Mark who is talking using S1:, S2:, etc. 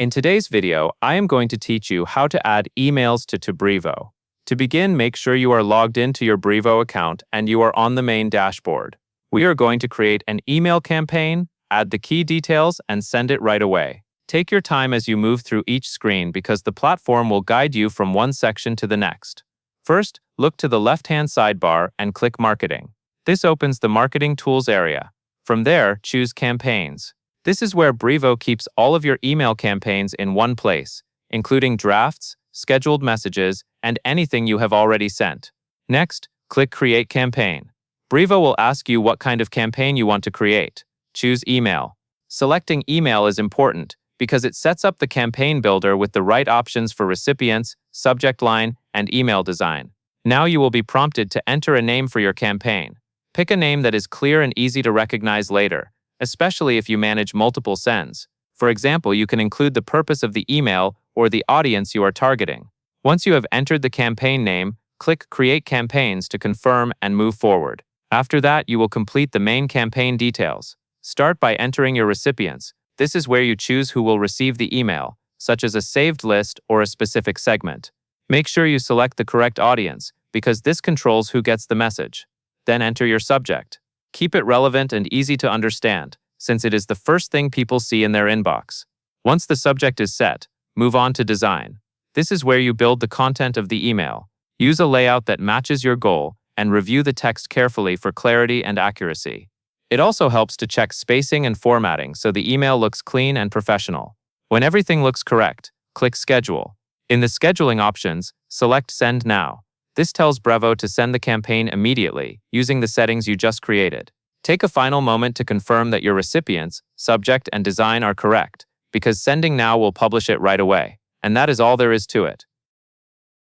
S1: In today's video, I am going to teach you how to add emails to Brevo. To begin, make sure you are logged into your Brevo account and you are on the main dashboard. We are going to create an email campaign, add the key details, and send it right away. Take your time as you move through each screen because the platform will guide you from one section to the next. First, look to the left-hand sidebar and click Marketing. This opens the Marketing Tools area. From there, choose Campaigns. This is where Brevo keeps all of your email campaigns in one place, including drafts, scheduled messages, and anything you have already sent. Next, click Create Campaign. Brevo will ask you what kind of campaign you want to create. Choose Email. Selecting Email is important because it sets up the campaign builder with the right options for recipients, subject line, and email design. Now you will be prompted to enter a name for your campaign. Pick a name that is clear and easy to recognize later, especially if you manage multiple sends. For example, you can include the purpose of the email or the audience you are targeting. Once you have entered the campaign name, click Create Campaigns to confirm and move forward. After that, you will complete the main campaign details. Start by entering your recipients. This is where you choose who will receive the email, such as a saved list or a specific segment. Make sure you select the correct audience, because this controls who gets the message. Then enter your subject. Keep it relevant and easy to understand, since it is the first thing people see in their inbox. Once the subject is set, move on to design. This is where you build the content of the email. Use a layout that matches your goal and review the text carefully for clarity and accuracy. It also helps to check spacing and formatting so the email looks clean and professional. When everything looks correct, click Schedule. In the scheduling options, select Send Now. This tells Brevo to send the campaign immediately, using the settings you just created. Take a final moment to confirm that your recipients, subject, and design are correct, because sending now will publish it right away. And that is all there is to it.